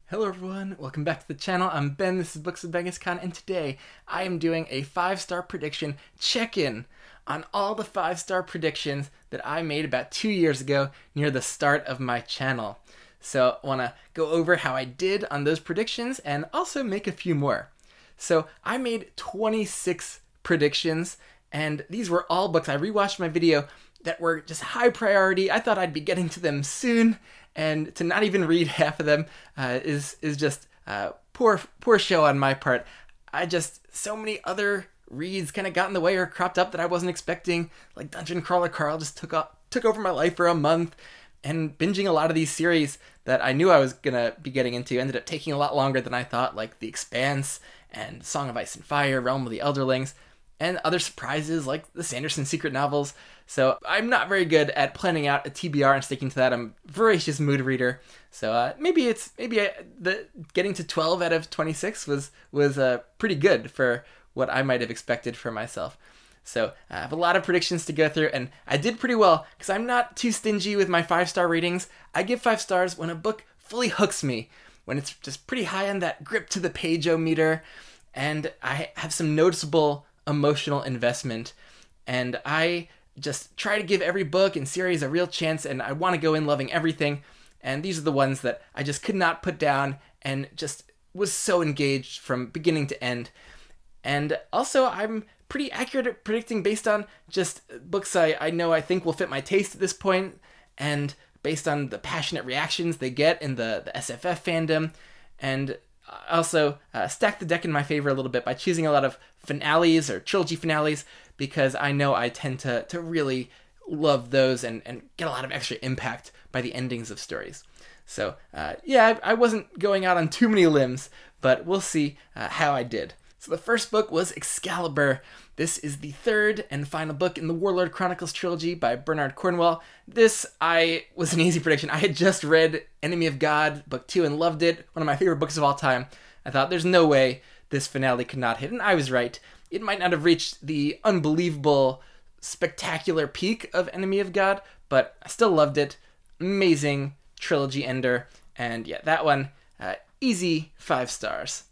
Hello everyone, welcome back to the channel. I'm Ben, this is Books with Genghis Khan, and today I am doing a 5-star prediction check-in on all the 5-star predictions that I made about 2 years ago near the start of my channel. So I want to go over how I did on those predictions and also make a few more. So I made 26 predictions, and these were all books. I rewatched my video that were just high priority. I thought I'd be getting to them soon, and to not even read half of them is just poor show on my part. So many other reads kind of got in the way or cropped up that I wasn't expecting. Like Dungeon Crawler Carl just took over my life for a month, and binging a lot of these series that I knew I was gonna be getting into ended up taking a lot longer than I thought, like The Expanse and Song of Ice and Fire, Realm of the Elderlings, and other surprises like the Sanderson secret novels. So I'm not very good at planning out a TBR and sticking to that. I'm a voracious mood reader. So maybe getting to 12 out of 26 was pretty good for what I might have expected for myself. So I have a lot of predictions to go through, and I did pretty well because I'm not too stingy with my 5-star ratings. I give 5 stars when a book fully hooks me, when it's just pretty high on that grip to the page-o-meter, and I have some noticeable emotional investment, and I just try to give every book and series a real chance, and I want to go in loving everything, and these are the ones that I just could not put down and just was so engaged from beginning to end. And also I'm pretty accurate at predicting based on just books I think will fit my taste at this point, and based on the passionate reactions they get in the SFF fandom, and also stack the deck in my favor a little bit by choosing a lot of finales or trilogy finales, because I know I tend to really love those and get a lot of extra impact by the endings of stories. So yeah, I wasn't going out on too many limbs, but we'll see how I did. So the first book was Excalibur. This is the third and final book in the Warlord Chronicles trilogy by Bernard Cornwell. This was an easy prediction. I had just read Enemy of God, book 2, and loved it. One of my favorite books of all time. I thought there's no way this finale could not hit, and I was right. It might not have reached the unbelievable, spectacular peak of Enemy of God, but I still loved it. Amazing trilogy ender, and yeah, that one, easy 5 stars.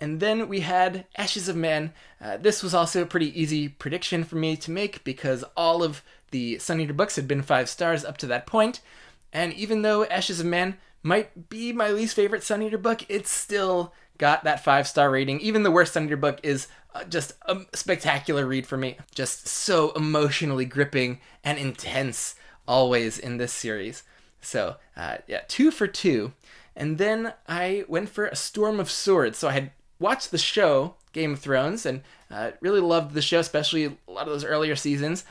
And then we had Ashes of Man. This was also a pretty easy prediction for me to make because all of the Sun Eater books had been 5 stars up to that point. And even though Ashes of Man might be my least favorite Sun Eater book, it still got that 5-star rating. Even the worst Sun Eater book is just a spectacular read for me. Just so emotionally gripping and intense always in this series. So yeah, 2 for 2. And then I went for A Storm of Swords. So I had watched the show Game of Thrones and really loved the show, especially a lot of those earlier seasons.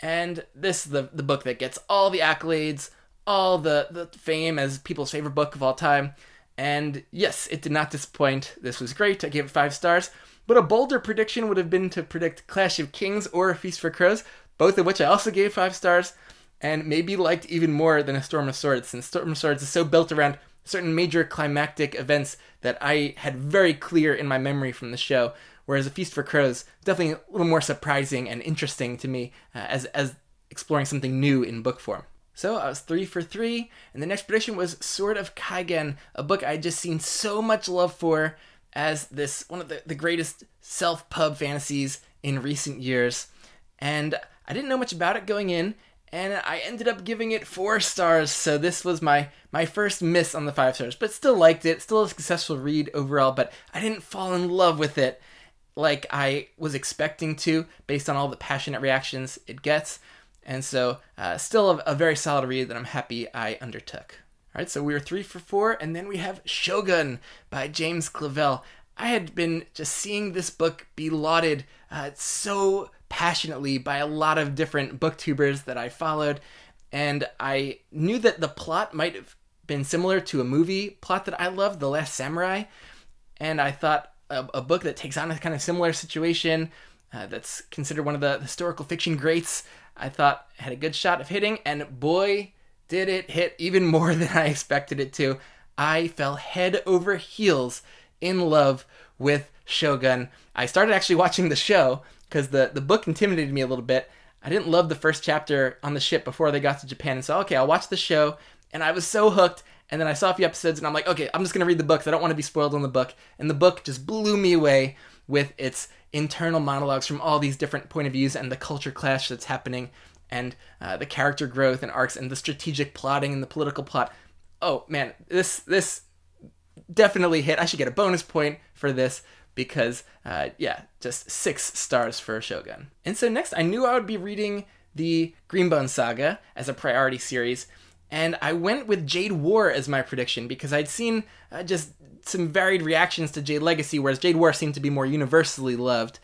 And this is the book that gets all the accolades, all the fame as people's favorite book of all time. And yes, it did not disappoint. This was great. I gave it 5 stars. But a bolder prediction would have been to predict Clash of Kings or A Feast for Crows, both of which I also gave 5 stars, and maybe liked even more than A Storm of Swords, since Storm of Swords is so built around certain major climactic events that I had very clear in my memory from the show, whereas A Feast for Crows definitely a little more surprising and interesting to me as exploring something new in book form. So I was 3 for 3, and the next prediction was Sword of Kaigen, a book I had just seen so much love for as one of the greatest self-pub fantasies in recent years. And I didn't know much about it going in, and I ended up giving it 4 stars, so this was my first miss on the 5 stars, but still liked it, still a successful read overall, but I didn't fall in love with it like I was expecting to, based on all the passionate reactions it gets, and so still a very solid read that I'm happy I undertook. Alright, so we were 3 for 4, and then we have Shogun by James Clavell. I had been just seeing this book be lauded so passionately by a lot of different booktubers that I followed, and I knew that the plot might have been similar to a movie plot that I loved, The Last Samurai, and I thought a book that takes on a kind of similar situation, that's considered one of the historical fiction greats, I thought had a good shot of hitting, and boy, did it hit even more than I expected it to. I fell head over heels in love with Shogun. I started actually watching the show because the book intimidated me a little bit. I didn't love the first chapter on the ship before they got to Japan, and so okay, I'll watch the show, and I was so hooked, And then I saw a few episodes and I'm like, okay, I'm just going to read the book 'cause I don't want to be spoiled on the book. And the book just blew me away with its internal monologues from all these different point of views and the culture clash that's happening and the character growth and arcs and the strategic plotting and the political plot. Oh man, this definitely hit. I should get a bonus point for this because, yeah, just 6 stars for Shogun. And so next, I knew I would be reading the Greenbone Saga as a priority series, and I went with Jade War as my prediction because I'd seen just some varied reactions to Jade Legacy, whereas Jade War seemed to be more universally loved.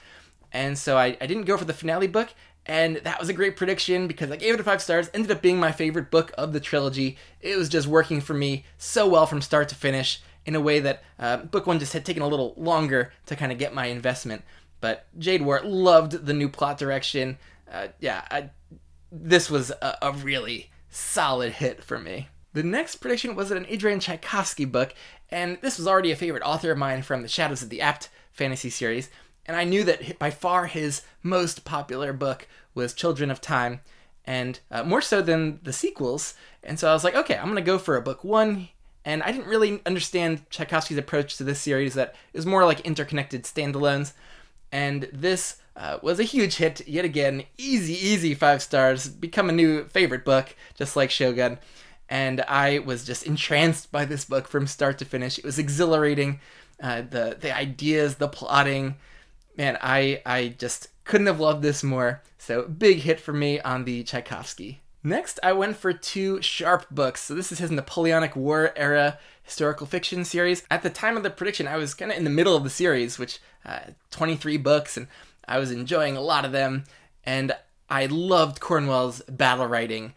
And so I didn't go for the finale book, and that was a great prediction because I gave it 5 stars, ended up being my favorite book of the trilogy. It was just working for me so well from start to finish in a way that book 1 just had taken a little longer to kind of get my investment. But Jade War, loved the new plot direction. This was a really solid hit for me. The next prediction was an Adrian Tchaikovsky book, and this was already a favorite author of mine from the Shadows of the Apt fantasy series, and I knew that by far his most popular book was Children of Time, and more so than the sequels, and so I was like, okay, I'm going to go for a book 1, and I didn't really understand Tchaikovsky's approach to this series, that it was more like interconnected standalones, and this was a huge hit, yet again, easy 5 stars, become a new favorite book, just like Shogun. And I was just entranced by this book from start to finish. It was exhilarating, the ideas, the plotting. Man, I just couldn't have loved this more. So big hit for me on the Tchaikovsky. Next, I went for 2 Sharp books. So this is his Napoleonic War era historical fiction series. At the time of the prediction, I was kind of in the middle of the series, which 23 books, and I was enjoying a lot of them. And I loved Cornwell's battle writing.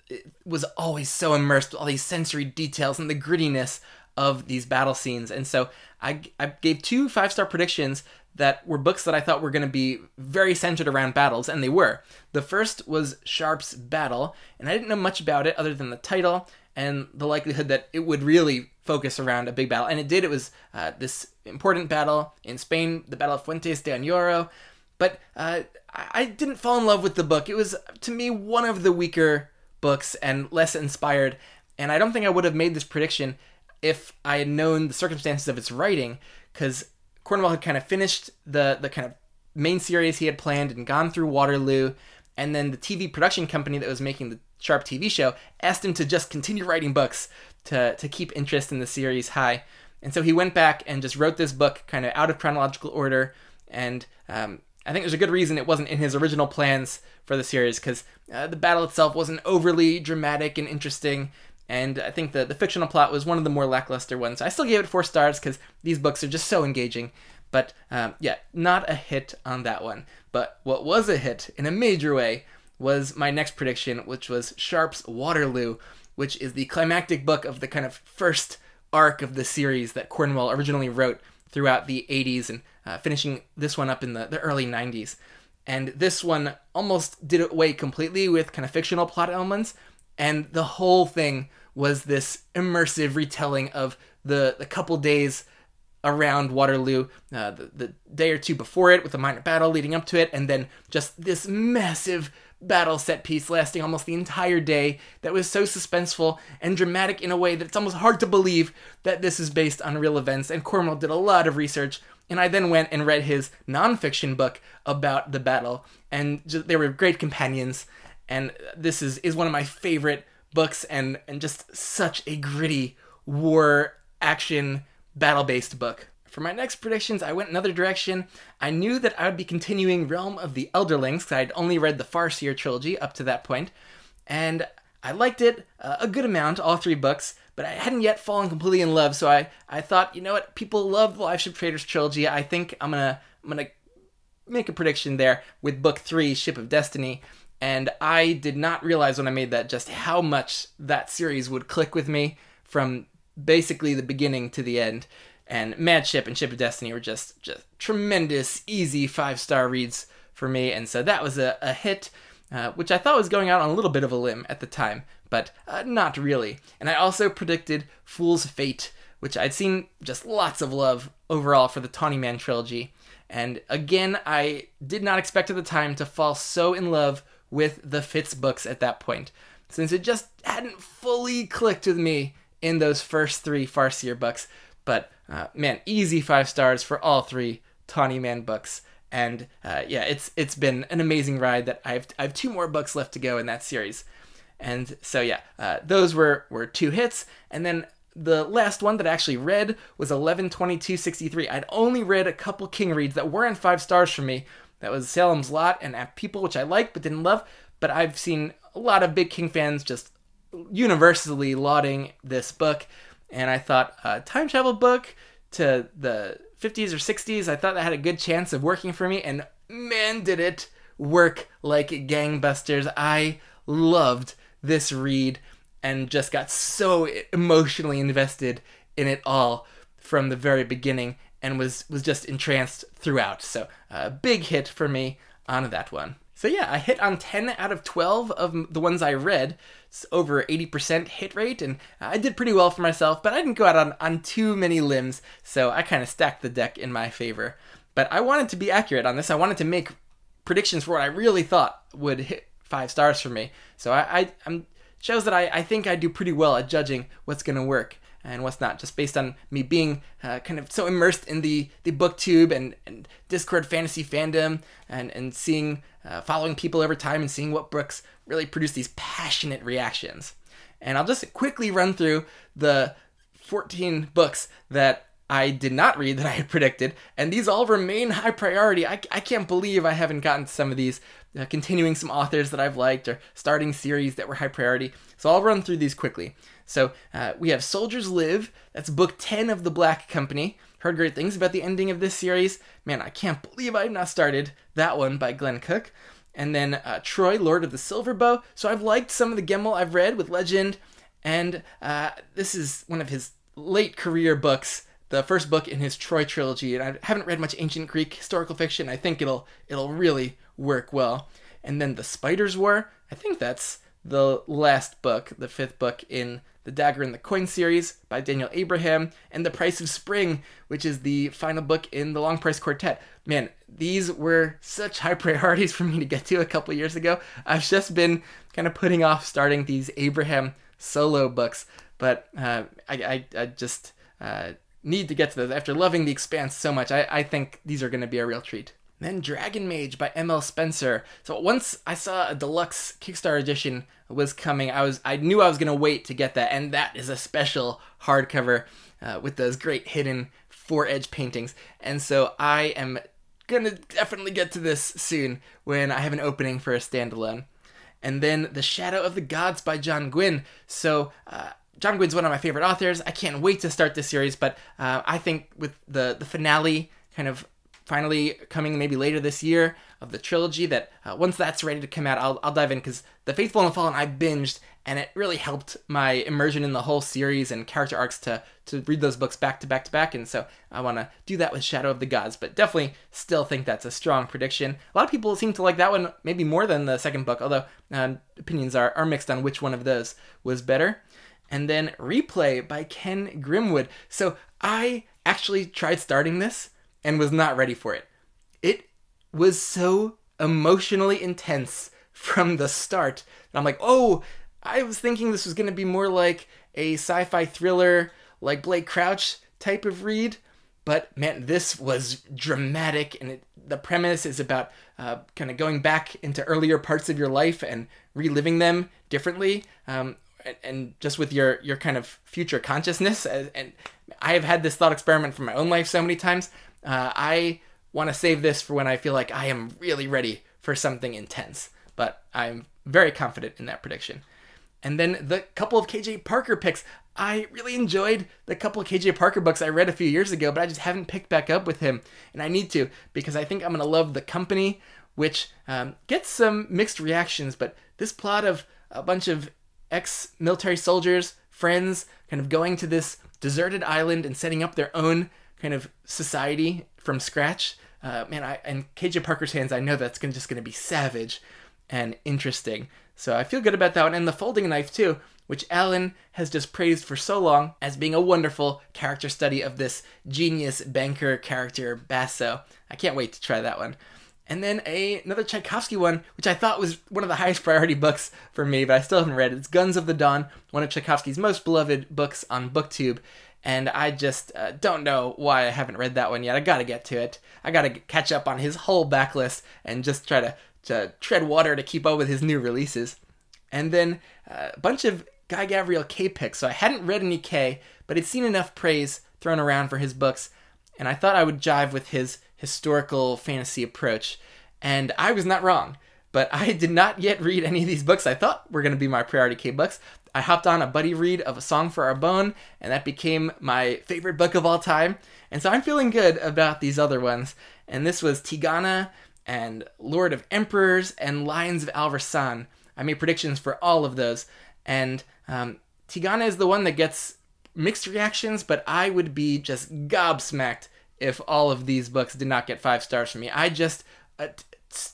It was always so immersed with all these sensory details and the grittiness of these battle scenes. And so I gave 2 5-star predictions that were books that I thought were going to be very centered around battles, and they were. The first was Sharp's Battle, and I didn't know much about it other than the title and the likelihood that it would really focus around a big battle. And it did. It was this important battle in Spain, the Battle of Fuentes de Añoro. But I didn't fall in love with the book. It was, to me, one of the weaker books and less inspired, and I don't think I would have made this prediction if I had known the circumstances of its writing, because Cornwell had kind of finished the kind of main series he had planned and gone through Waterloo, and then the TV production company that was making the Sharp TV show asked him to just continue writing books to keep interest in the series high. And so he went back and just wrote this book kind of out of chronological order, and I think there's a good reason it wasn't in his original plans for the series, because the battle itself wasn't overly dramatic and interesting, and I think the fictional plot was one of the more lackluster ones. I still gave it 4 stars because these books are just so engaging, but yeah, not a hit on that one. But what was a hit in a major way was my next prediction, which was Sharp's Waterloo, which is the climactic book of the kind of first arc of the series that Cornwell originally wrote throughout the 80s and finishing this one up in the early 90s. And this one almost did away completely with kind of fictional plot elements, and the whole thing was this immersive retelling of the couple days around Waterloo, the day or two before it with the minor battle leading up to it, and then just this massive battle set piece lasting almost the entire day that was so suspenseful and dramatic in a way that it's almost hard to believe that this is based on real events. And Cornwell did a lot of research, and I then went and read his nonfiction book about the battle, and they were great companions. And this is one of my favorite books, and just such a gritty war action battle-based book. For my next predictions, I went another direction. I knew that I would be continuing Realm of the Elderlings, because I'd only read the Farseer trilogy up to that point, and I liked it a good amount, all 3 books, but I hadn't yet fallen completely in love, so I thought, you know what, people love the Live Ship Traders trilogy. I think I'm gonna make a prediction there with book 3, Ship of Destiny, and I did not realize when I made that just how much that series would click with me from basically the beginning to the end. And Mad Ship and Ship of Destiny were just tremendous, easy 5-star reads for me, and so that was a hit, which I thought was going out on a little bit of a limb at the time, but not really. And I also predicted Fool's Fate, which I'd seen just lots of love overall for the Tawny Man trilogy, and again, I did not expect at the time to fall so in love with the Fitz books at that point, since it just hadn't fully clicked with me in those first 3 Farseer books. But man, easy 5 stars for all 3 Tawny Man books. And yeah, it's been an amazing ride. That I have 2 more books left to go in that series. And so yeah, those were 2 hits. And then the last one that I actually read was 11/22/63. I'd only read a couple King reads that weren't 5 stars for me. That was Salem's Lot and At People, which I liked but didn't love. But I've seen a lot of big King fans just universally lauding this book. And I thought a time travel book to the 50s or 60s, I thought that had a good chance of working for me. And man, did it work like gangbusters. I loved this read and just got so emotionally invested in it all from the very beginning and was just entranced throughout. So a big hit for me on that one. So yeah, I hit on 10 out of 12 of the ones I read. It's over 80% hit rate, and I did pretty well for myself, but I didn't go out on too many limbs, so I kind of stacked the deck in my favor. But I wanted to be accurate on this. I wanted to make predictions for what I really thought would hit 5 stars for me. So I'm shows that I think I do pretty well at judging what's going to work and what's not, just based on me being kind of so immersed in the booktube and Discord fantasy fandom and seeing, following people over time and seeing what books really produce these passionate reactions. And I'll just quickly run through the 14 books that I did not read that I had predicted, and these all remain high priority. I can't believe I haven't gotten to some of these, continuing some authors that I've liked or starting series that were high priority. So I'll run through these quickly. So we have Soldiers Live. That's book 10 of The Black Company. Heard great things about the ending of this series. Man, I can't believe I've not started that one by Glenn Cook. And then Troy, Lord of the Silver Bow. So I've liked some of the Gemmel I've read with Legend, and this is one of his late career books, the first book in his Troy trilogy, and I haven't read much ancient Greek historical fiction. I think it'll really work well. And then The Spider's War. I think that's the last book, the 5th book in the Dagger and the Coin series by Daniel Abraham, and The Price of Spring, which is the final book in the Long Price Quartet. Man, these were such high priorities for me to get to a couple years ago. I've just been kind of putting off starting these Abraham solo books, but I just need to get to those. After loving The Expanse so much, I think these are going to be a real treat. Then Dragon Mage by M.L. Spencer. So once I saw a deluxe Kickstarter edition was coming, I knew I was going to wait to get that, and that is a special hardcover with those great hidden 4-edge paintings. And so I am going to definitely get to this soon when I have an opening for a standalone. And then The Shadow of the Gods by John Gwynne. So John Gwynne's one of my favorite authors. I can't wait to start this series, but I think with the finale kind of finally coming maybe later this year of the trilogy, that once that's ready to come out, I'll dive in, because The Faithful and the Fallen I binged, and it really helped my immersion in the whole series and character arcs to read those books back to back to back, and so I want to do that with Shadow of the Gods, but definitely still think that's a strong prediction. A lot of people seem to like that one maybe more than the second book, although opinions are mixed on which one of those was better. And then Replay by Ken Grimwood. So I actually tried starting this and was not ready for it. It was so emotionally intense from the start. And I'm like, oh, I was thinking this was going to be more like a sci-fi thriller, like Blake Crouch type of read. But man, this was dramatic, and the premise is about kind of going back into earlier parts of your life and reliving them differently. And just with your kind of future consciousness. And I have had this thought experiment for my own life so many times. I want to save this for when I feel like I am really ready for something intense. But I'm very confident in that prediction. And then the couple of KJ Parker picks. I really enjoyed the couple of KJ Parker books I read a few years ago, but I just haven't picked back up with him. And I need to, because I think I'm going to love The Company, which gets some mixed reactions. But this plot of a bunch of ex-military soldiers, friends, kind of going to this deserted island and setting up their own kind of society from scratch. Man, in KJ Parker's hands, I know that's just going to be savage and interesting. So I feel good about that one. And The Folding Knife, too, which Alan has just praised for so long as being a wonderful character study of this genius banker character, Basso. I can't wait to try that one. And then another Tchaikovsky one, which I thought was one of the highest priority books for me, but I still haven't read it. It's Guns of the Dawn, one of Tchaikovsky's most beloved books on BookTube. And I just don't know why I haven't read that one yet. I gotta get to it. I gotta catch up on his whole backlist and just try to tread water to keep up with his new releases. And then a bunch of Guy Gavriel Kay picks. So I hadn't read any Kay, but I'd seen enough praise thrown around for his books, and I thought I would jive with his historical fantasy approach. And I was not wrong, but I did not yet read any of these books I thought were going to be my priority Kay books. I hopped on a buddy read of A Song for Our Bone, and that became my favorite book of all time. And so I'm feeling good about these other ones. And this was Tigana and Lord of Emperors and Lions of Alversan. I made predictions for all of those. And Tigana is the one that gets mixed reactions, but I would be just gobsmacked if all of these books did not get 5 stars from me. I just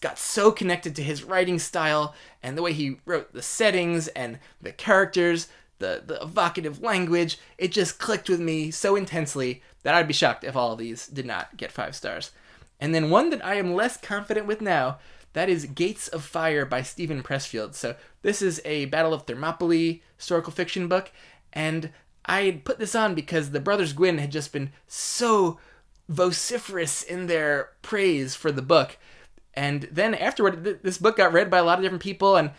got so connected to his writing style and the way he wrote the settings and the characters, the evocative language. It just clicked with me so intensely that I'd be shocked if all of these did not get 5 stars. And then one that I am less confident with now, that is Gates of Fire by Stephen Pressfield. So this is a Battle of Thermopylae historical fiction book, and I had put this on because the Brothers Gwyn had just been so vociferous in their praise for the book. And then afterward, this book got read by a lot of different people and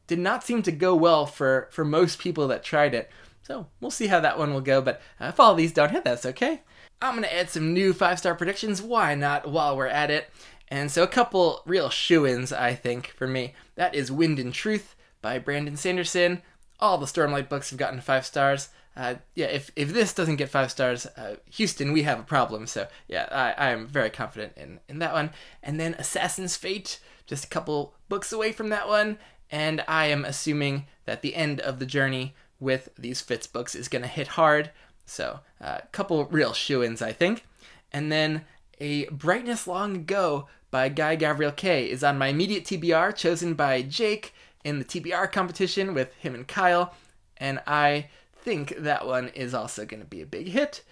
did not seem to go well for most people that tried it. So we'll see how that one will go, but if all these don't hit, that's okay. I'm going to add some new 5-star predictions. Why not, while we're at it? And so a couple real shoo-ins, I think, for me. That is Wind and Truth by Brandon Sanderson. All the Stormlight books have gotten 5 stars. Yeah, if this doesn't get 5 stars, Houston, we have a problem. So yeah, I am very confident in that one. And then Assassin's Fate, just a couple books away from that one. And I am assuming that the end of the journey with these Fitz books is going to hit hard. So a couple real shoo-ins, I think. And then A Brightness Long Ago by Guy Gavriel Kay is on my immediate TBR, chosen by Jake in the TBR competition with him and Kyle. And I think that one is also going to be a big hit.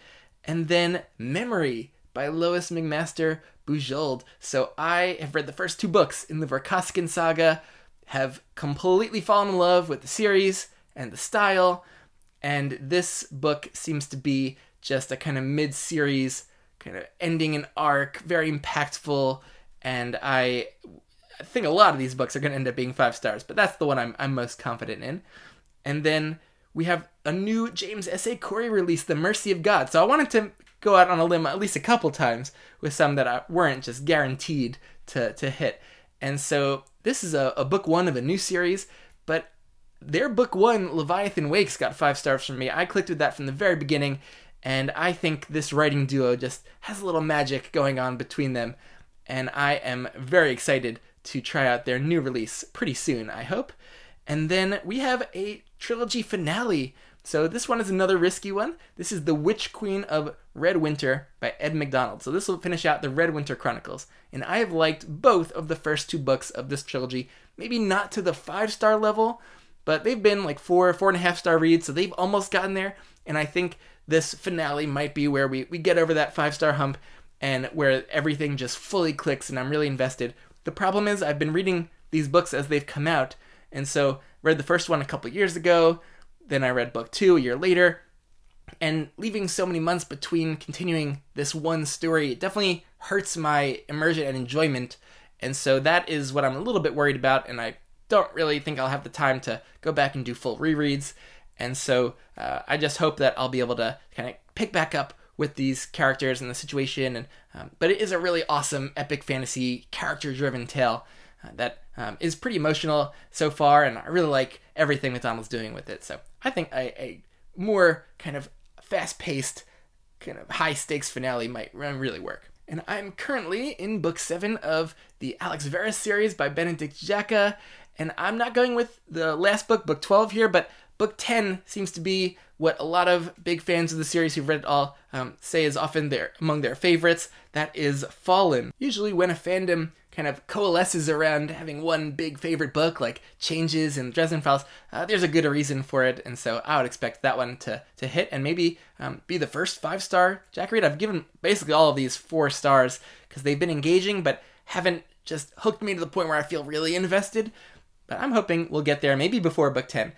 And then Memory by Lois McMaster Bujold. So I have read the first 2 books in the Verkoskin saga, have completely fallen in love with the series and the style, and this book seems to be just a kind of mid-series, kind of ending an arc, very impactful, and I think a lot of these books are going to end up being 5 stars, but that's the one I'm most confident in. And then we have a new James S.A. Corey release, The Mercy of God. So I wanted to go out on a limb at least a couple times with some that weren't just guaranteed to hit. And so this is a book 1 of a new series, but their book 1, Leviathan Wakes, got 5 stars from me. I clicked with that from the very beginning, and I think this writing duo just has a little magic going on between them, and I am very excited to try out their new release pretty soon, I hope. And then we have a trilogy finale. So this one is another risky one. This is The Witch Queen of Red Winter by Ed McDonald. So this will finish out the Red Winter Chronicles. And I have liked both of the first 2 books of this trilogy. Maybe not to the 5-star level, but they've been like 4.5 star reads, so they've almost gotten there. And I think this finale might be where we get over that 5-star hump and where everything just fully clicks and I'm really invested. The problem is I've been reading these books as they've come out, and so read the first one a couple years ago, then I read book 2 a year later, and leaving so many months between continuing this one story, it definitely hurts my immersion and enjoyment, and so that is what I'm a little bit worried about, and I don't really think I'll have the time to go back and do full rereads, and so I just hope that I'll be able to kind of pick back up with these characters and the situation, and but it is a really awesome epic fantasy character-driven tale that is pretty emotional so far, and I really like everything McDonald's doing with it. So I think a more kind of fast-paced, kind of high-stakes finale might really work. And I'm currently in book 7 of the Alex Verus series by Benedict Jacka, and I'm not going with the last book, book 12 here, but book 10 seems to be what a lot of big fans of the series who've read it all say is often among their favorites. That is Fallen. Usually when a fandom kind of coalesces around having one big favorite book, like Changes and Dresden Files, there's a good reason for it, and so I would expect that one to hit and maybe be the first 5-star Jack read. I've given basically all of these 4 stars because they've been engaging, but haven't just hooked me to the point where I feel really invested. But I'm hoping we'll get there maybe before book 10.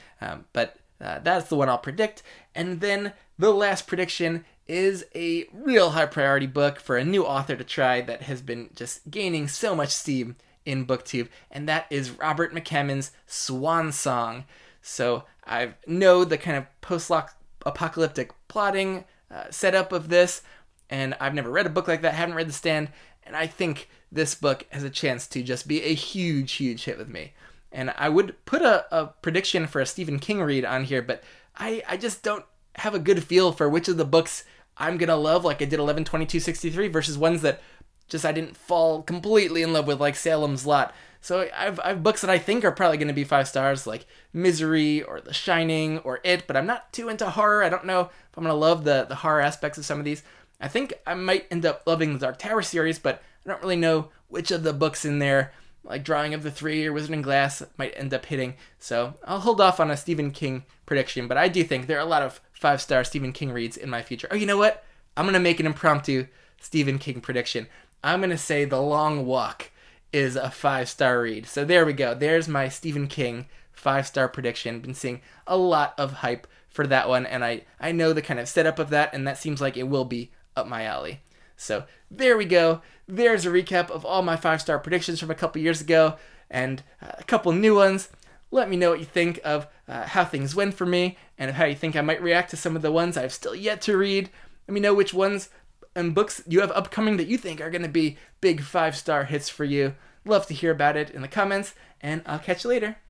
But that's the one I'll predict. And then the last prediction is a real high priority book for a new author to try that has been just gaining so much steam in BookTube, and that is Robert McCammon's Swan Song. So I know the kind of post-apocalyptic plotting setup of this, and I've never read a book like that, haven't read The Stand, and I think this book has a chance to just be a huge, huge hit with me. And I would put a prediction for a Stephen King read on here, but I just don't have a good feel for which of the books I'm going to love, like I did 11/22/63, versus ones that just I didn't fall completely in love with, like Salem's Lot. So I've books that I think are probably going to be 5 stars, like Misery or The Shining or It, but I'm not too into horror. I don't know if I'm going to love the horror aspects of some of these. I think I might end up loving the Dark Tower series, but I don't really know which of the books in there, like Drawing of the Three or Wizard and Glass, might end up hitting. So I'll hold off on a Stephen King prediction, but I do think there are a lot of 5-star Stephen King reads in my future. Oh, you know what? I'm going to make an impromptu Stephen King prediction. I'm going to say The Long Walk is a 5-star read. So there we go. There's my Stephen King 5-star prediction. Been seeing a lot of hype for that one, and I know the kind of setup of that, and that seems like it will be up my alley. So there we go. There's a recap of all my 5-star predictions from a couple years ago, and a couple new ones. Let me know what you think of how things went for me, and of how you think I might react to some of the ones I've still yet to read. Let me know which ones and books you have upcoming that you think are going to be big 5-star hits for you. Love to hear about it in the comments, and I'll catch you later.